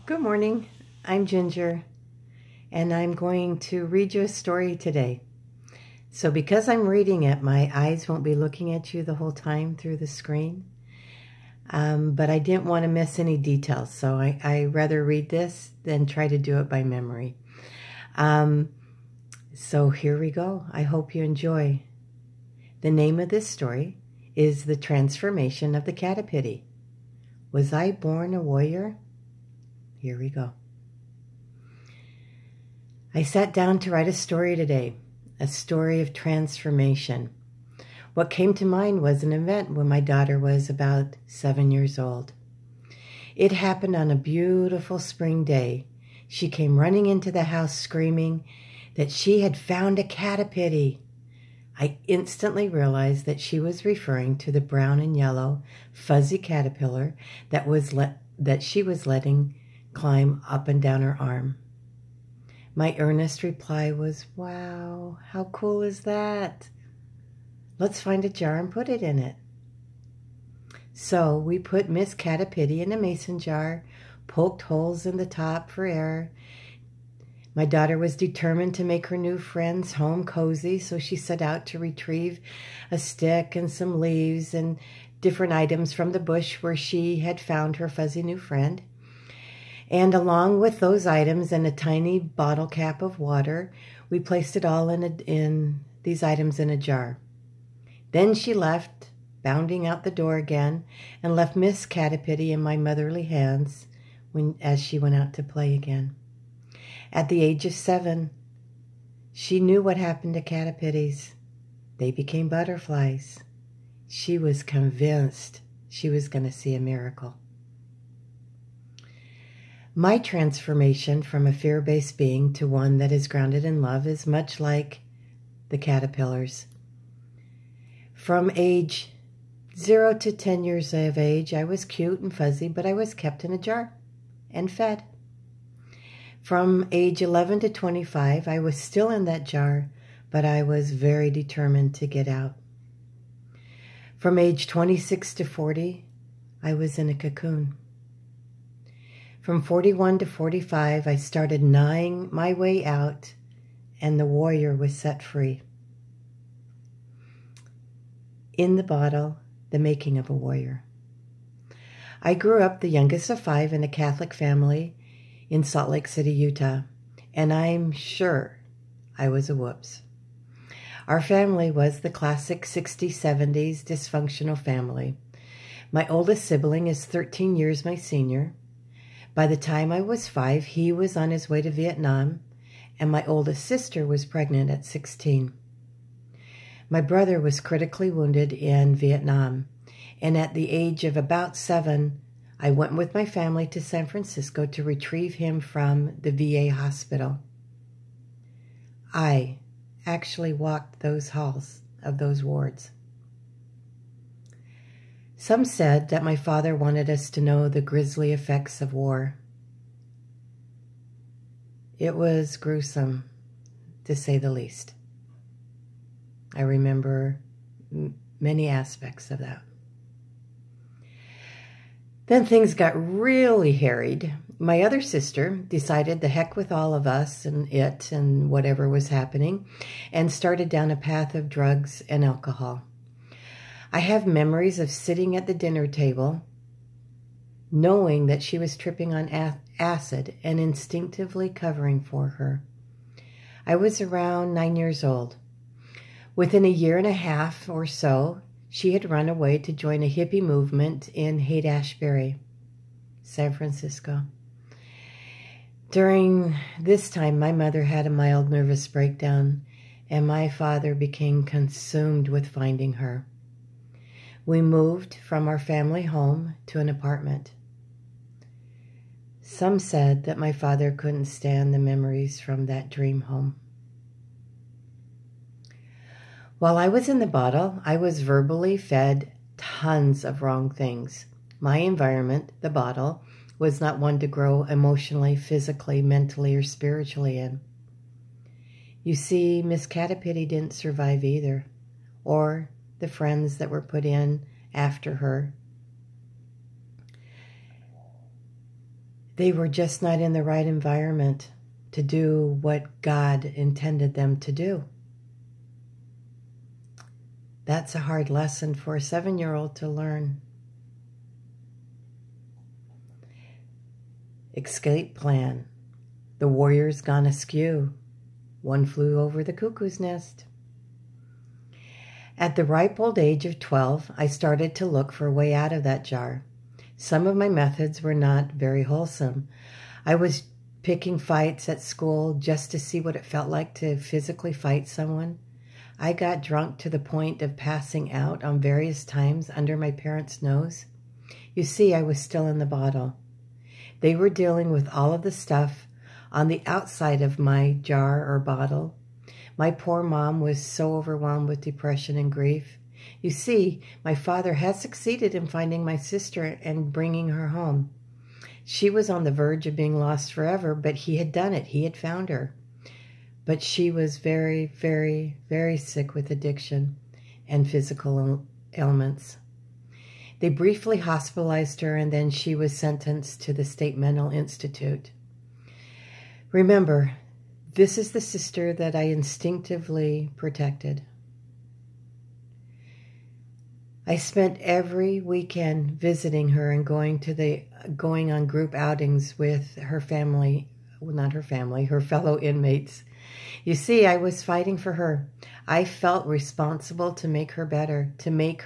Good morning, I'm Ginger, and I'm going to read you a story today. So because I'm reading it, my eyes won't be looking at you the whole time through the screen, but I didn't want to miss any details, so I rather read this than try to do it by memory. So here we go. I hope you enjoy. The name of this story is The Transformation of the Catapity. Was I born a warrior? Here we go. I sat down to write a story today, a story of transformation. What came to mind was an event when my daughter was about 7 years old. It happened on a beautiful spring day. She came running into the house screaming that she had found a catapity. I instantly realized that she was referring to the brown and yellow fuzzy caterpillar that she was letting climb up and down her arm. My earnest reply was, "Wow, how cool is that? Let's find a jar and put it in it." So we put Miss Catapity in a mason jar, poked holes in the top for air. My daughter was determined to make her new friend's home cozy, so she set out to retrieve a stick and some leaves and different items from the bush where she had found her fuzzy new friend. And along with those items and a tiny bottle cap of water, we placed it all in these items in a jar. Then she left, bounding out the door again, and left Miss Catapity in my motherly hands as she went out to play again. At the age of 7, she knew what happened to catapitties. They became butterflies. She was convinced she was going to see a miracle. My transformation from a fear-based being to one that is grounded in love is much like the caterpillars. From age 0 to 10 years of age, I was cute and fuzzy, but I was kept in a jar and fed. From age 11 to 25, I was still in that jar, but I was very determined to get out. From age 26 to 40, I was in a cocoon. From 41 to 45, I started gnawing my way out, and the warrior was set free. In the bottle, the making of a warrior. I grew up the youngest of 5 in a Catholic family in Salt Lake City, Utah, and I'm sure I was a whoops. Our family was the classic 60s, 70s dysfunctional family. My oldest sibling is 13 years my senior. By the time I was 5, he was on his way to Vietnam, and my oldest sister was pregnant at 16. My brother was critically wounded in Vietnam, and at the age of about 7, I went with my family to San Francisco to retrieve him from the VA hospital. I actually walked those halls of those wards. Some said that my father wanted us to know the grisly effects of war. It was gruesome, to say the least. I remember many aspects of that. Then things got really harried. My other sister decided the heck with all of us and it and whatever was happening, and started down a path of drugs and alcohol. I have memories of sitting at the dinner table, knowing that she was tripping on acid and instinctively covering for her. I was around 9 years old. Within a year and a half or so, she had run away to join a hippie movement in Haight-Ashbury, San Francisco. During this time, my mother had a mild nervous breakdown, and my father became consumed with finding her. We moved from our family home to an apartment. Some said that my father couldn't stand the memories from that dream home. While I was in the bottle, I was verbally fed tons of wrong things. My environment, the bottle, was not one to grow emotionally, physically, mentally, or spiritually in. You see, Miss Catapity didn't survive either, or the friends that were put in after her. They were just not in the right environment to do what God intended them to do. That's a hard lesson for a 7-year-old to learn. Escape plan. The warrior's gone askew. One flew over the cuckoo's nest. At the ripe old age of 12, I started to look for a way out of that jar. Some of my methods were not very wholesome. I was picking fights at school just to see what it felt like to physically fight someone. I got drunk to the point of passing out on various times under my parents' nose. You see, I was still in the bottle. They were dealing with all of the stuff on the outside of my jar or bottle. My poor mom was so overwhelmed with depression and grief. You see, my father had succeeded in finding my sister and bringing her home. She was on the verge of being lost forever, but he had done it. He had found her. But she was very, very, very sick with addiction and physical ailments. They briefly hospitalized her, and then she was sentenced to the State Mental Institute. Remember, this is the sister that I instinctively protected. I spent every weekend visiting her and going on group outings with her family, well, not her family, her fellow inmates. You see, I was fighting for her. I felt responsible to make her better, to make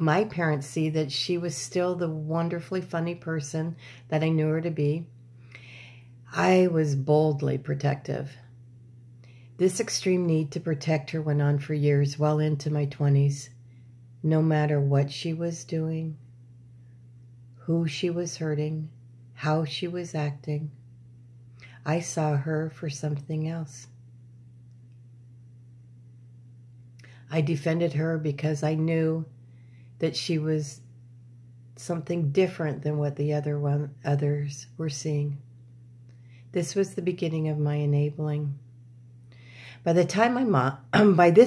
my parents see that she was still the wonderfully funny person that I knew her to be. I was boldly protective. This extreme need to protect her went on for years, well into my 20s. No matter what she was doing, who she was hurting, how she was acting, I saw her for something else. I defended her because I knew that she was something different than what the others were seeing. This was the beginning of my enabling. By this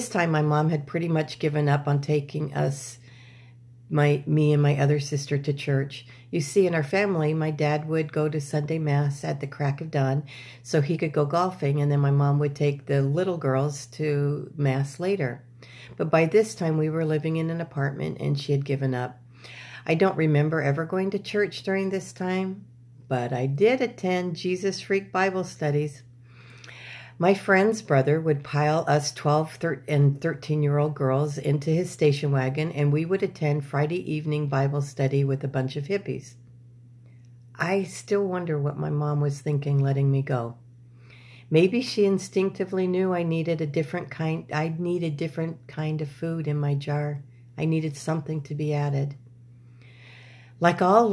time, my mom had pretty much given up on taking me and my other sister to church. You see, in our family, my dad would go to Sunday Mass at the crack of dawn so he could go golfing, and then my mom would take the little girls to Mass later. But by this time, we were living in an apartment, and she had given up. I don't remember ever going to church during this time, but I did attend Jesus Freak Bible studies. My friend's brother would pile us 12 and 13-year-old girls into his station wagon, and we would attend Friday evening Bible study with a bunch of hippies. I still wonder what my mom was thinking letting me go. Maybe she instinctively knew I needed different kind of food in my jar. I needed something to be added. Like all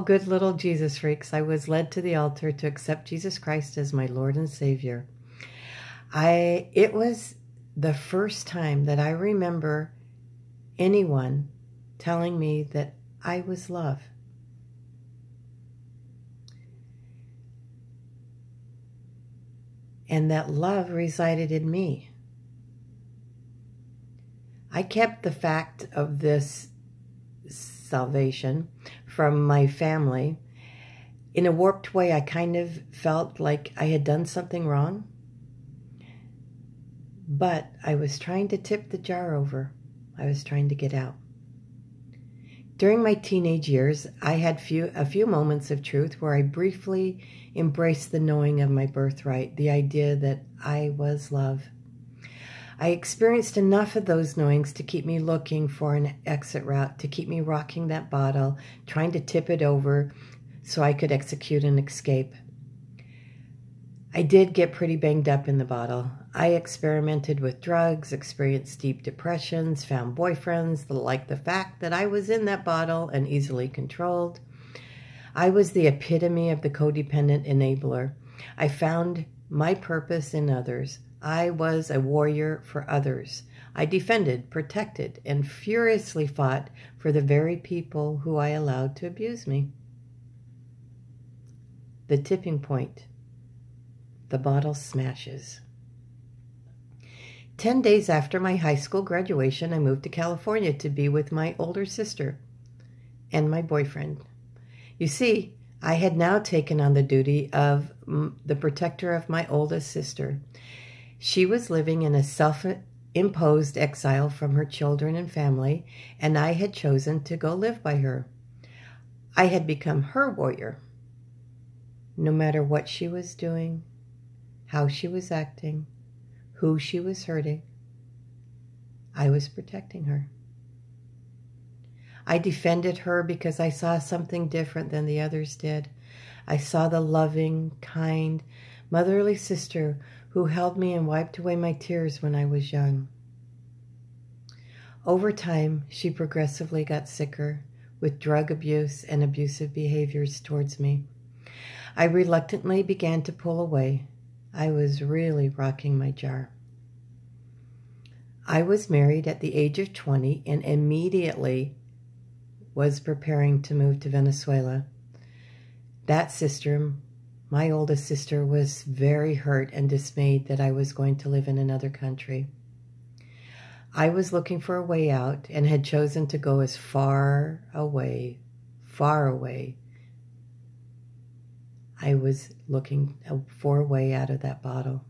good little Jesus freaks, I was led to the altar to accept Jesus Christ as my Lord and Savior. It was the first time that I remember anyone telling me that I was love. And that love resided in me. I kept the fact of this salvation from my family. In a warped way, I kind of felt like I had done something wrong. But I was trying to tip the jar over. I was trying to get out. During my teenage years, I had a few moments of truth where I briefly embraced the knowing of my birthright, the idea that I was love. I experienced enough of those knowings to keep me looking for an exit route, to keep me rocking that bottle, trying to tip it over so I could execute an escape. I did get pretty banged up in the bottle. I experimented with drugs, experienced deep depressions, found boyfriends that liked the fact that I was in that bottle and easily controlled. I was the epitome of the codependent enabler. I found my purpose in others. I was a warrior for others. I defended, protected, and furiously fought for the very people who I allowed to abuse me. The tipping point. The bottle smashes. 10 days after my high school graduation, I moved to California to be with my older sister and my boyfriend. You see, I had now taken on the duty of the protector of my oldest sister. She was living in a self-imposed exile from her children and family, and I had chosen to go live by her. I had become her warrior. No matter what she was doing, how she was acting, who she was hurting, I was protecting her. I defended her because I saw something different than the others did. I saw the loving, kind, motherly sister who held me and wiped away my tears when I was young. Over time, she progressively got sicker with drug abuse and abusive behaviors towards me. I reluctantly began to pull away. I was really rocking my jar. I was married at the age of 20 and immediately was preparing to move to Venezuela. That sister, my oldest sister, was very hurt and dismayed that I was going to live in another country. I was looking for a way out and had chosen to go as far away. I was looking for a way out of that bottle.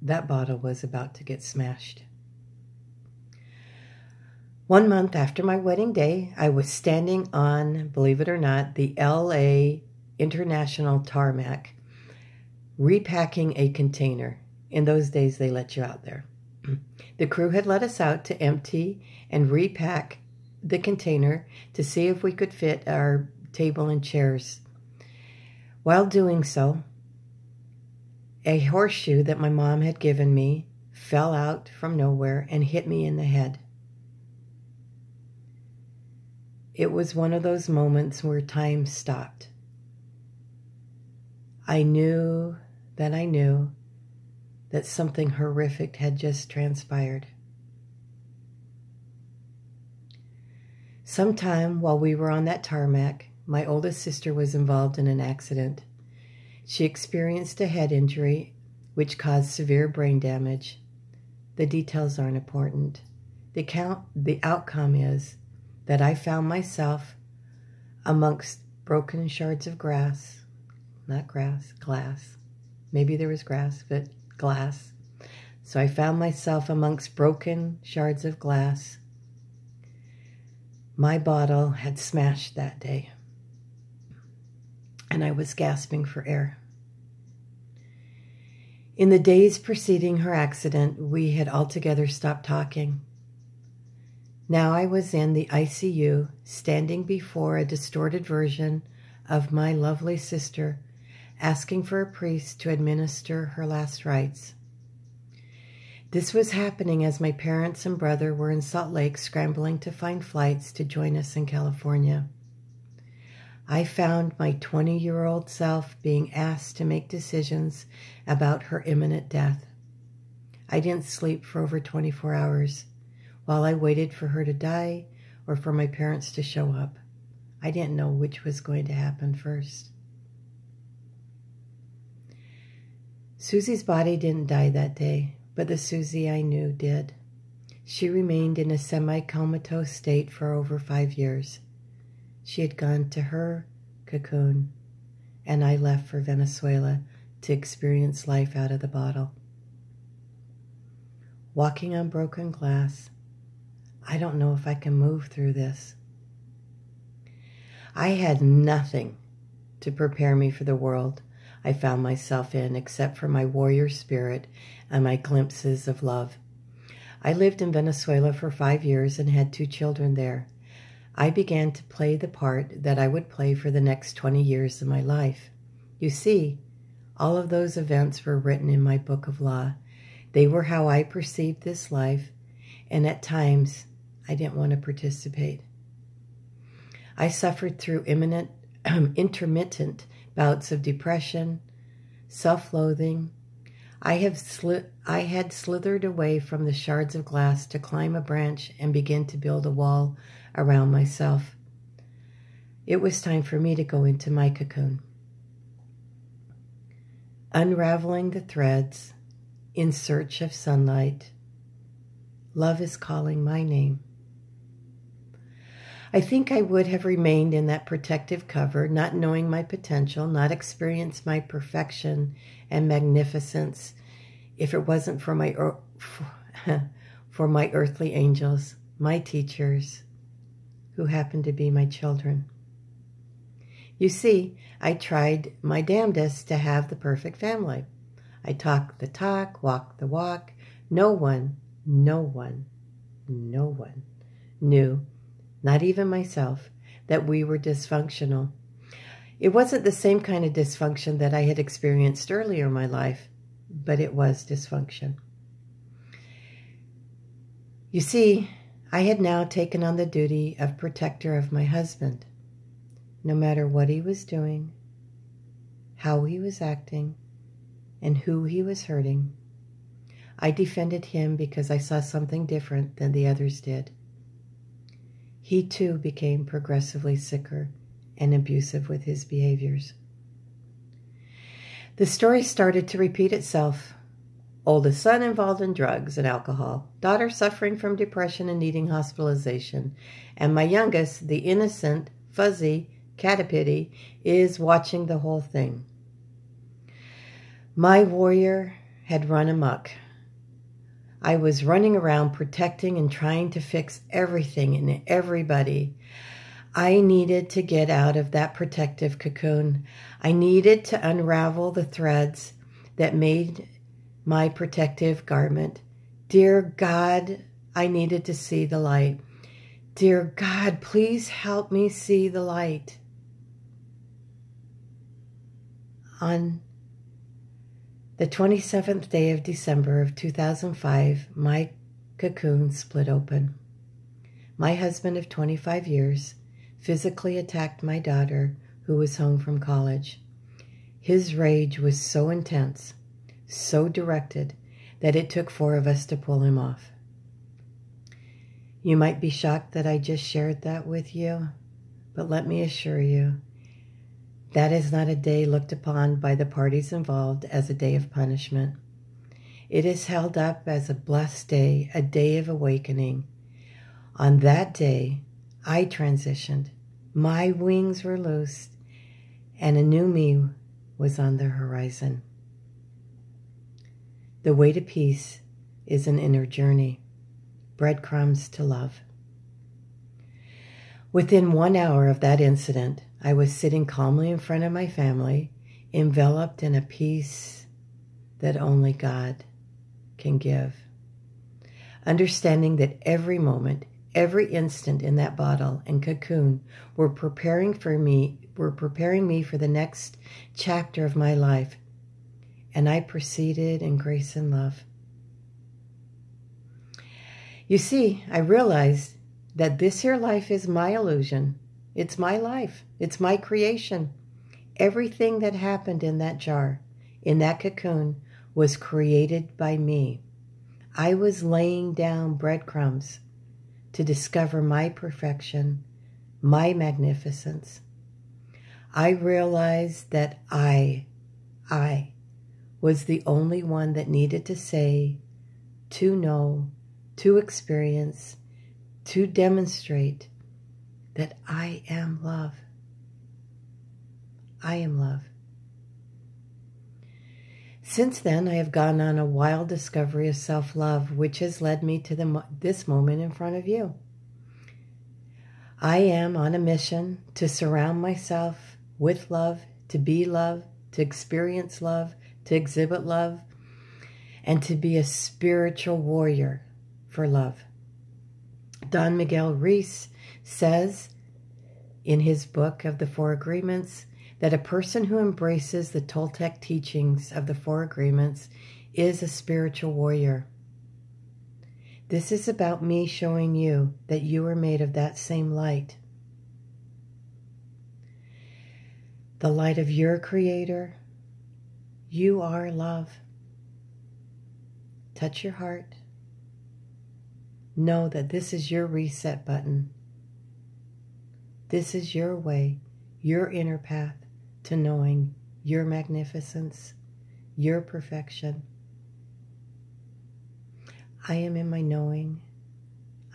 That bottle was about to get smashed. 1 month after my wedding day, I was standing on, believe it or not, the LA International tarmac, repacking a container. In those days, they let you out there. The crew had let us out to empty and repack the container to see if we could fit our table and chairs. While doing so, a horseshoe that my mom had given me fell out from nowhere and hit me in the head. It was one of those moments where time stopped. I knew that something horrific had just transpired. Sometime while we were on that tarmac, my oldest sister was involved in an accident. She experienced a head injury, which caused severe brain damage. The details aren't important. The outcome is that I found myself amongst broken shards of glass. Maybe there was grass, but glass. So I found myself amongst broken shards of glass. My bottle had smashed that day, and I was gasping for air. In the days preceding her accident, we had altogether stopped talking. Now I was in the ICU, standing before a distorted version of my lovely sister, asking for a priest to administer her last rites. This was happening as my parents and brother were in Salt Lake scrambling to find flights to join us in California. I found my 20-year-old self being asked to make decisions about her imminent death. I didn't sleep for over 24 hours while I waited for her to die or for my parents to show up. I didn't know which was going to happen first. Susie's body didn't die that day, but the Susie I knew did. She remained in a semi-comatose state for over 5 years. She had gone to her cocoon, and I left for Venezuela to experience life out of the bottle. Walking on broken glass, I don't know if I can move through this. I had nothing to prepare me for the world I found myself in except for my warrior spirit and my glimpses of love. I lived in Venezuela for 5 years and had 2 children there. I began to play the part that I would play for the next 20 years of my life. You see, all of those events were written in my book of law. They were how I perceived this life, and at times I didn't want to participate. I suffered through intermittent bouts of depression, self-loathing. I had slithered away from the shards of glass to climb a branch and begin to build a wall around myself. It was time for me to go into my cocoon. Unraveling the threads in search of sunlight, love is calling my name. I think I would have remained in that protective cover, not knowing my potential, not experienced my perfection and magnificence, if it wasn't for for my earthly angels, my teachers, who happened to be my children. You see, I tried my damnedest to have the perfect family. I talked the talk, walked the walk. No one knew, not even myself, that we were dysfunctional. It wasn't the same kind of dysfunction that I had experienced earlier in my life, but it was dysfunction. You see, I had now taken on the duty of protector of my husband. No matter what he was doing, how he was acting, and who he was hurting, I defended him because I saw something different than the others did. He too became progressively sicker and abusive with his behaviors. The story started to repeat itself. Oldest son involved in drugs and alcohol, daughter suffering from depression and needing hospitalization, and my youngest, the innocent, fuzzy Catapity, is watching the whole thing. My warrior had run amok. I was running around protecting and trying to fix everything and everybody. I needed to get out of that protective cocoon. I needed to unravel the threads that made my protective garment. Dear God, I needed to see the light. Dear God, please help me see the light. On the 27th day of December of 2005, my cocoon split open. My husband of 25 years physically attacked my daughter, who was home from college. His rage was so intense, so directed, that it took 4 of us to pull him off. You might be shocked that I just shared that with you, but let me assure you, that is not a day looked upon by the parties involved as a day of punishment. It is held up as a blessed day, a day of awakening. On that day, I transitioned. My wings were loosed, and a new me was on the horizon. The way to peace is an inner journey. Breadcrumbs to love. Within 1 hour of that incident, I was sitting calmly in front of my family, enveloped in a peace that only God can give. Understanding that every moment, every instant in that bottle and cocoon were preparing me for the next chapter of my life. And I proceeded in grace and love. You see, I realized that this here life is my illusion. It's my life. It's my creation. Everything that happened in that jar, in that cocoon, was created by me. I was laying down breadcrumbs to discover my perfection, my magnificence. I realized that I was the only one that needed to say, to know, to experience, to demonstrate that I am love. I am love. Since then, I have gone on a wild discovery of self-love, which has led me to this moment in front of you. I am on a mission to surround myself with love, to be love, to experience love, to exhibit love, and to be a spiritual warrior for love. Don Miguel Ruiz says in his book of the 4 Agreements that a person who embraces the Toltec teachings of the 4 Agreements is a spiritual warrior. This is about me showing you that you are made of that same light. The light of your Creator. You are love. Touch your heart. Know that this is your reset button. This is your way, your inner path to knowing your magnificence, your perfection. I am in my knowing.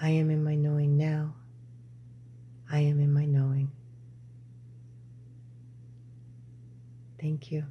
I am in my knowing now. I am in my knowing. Thank you.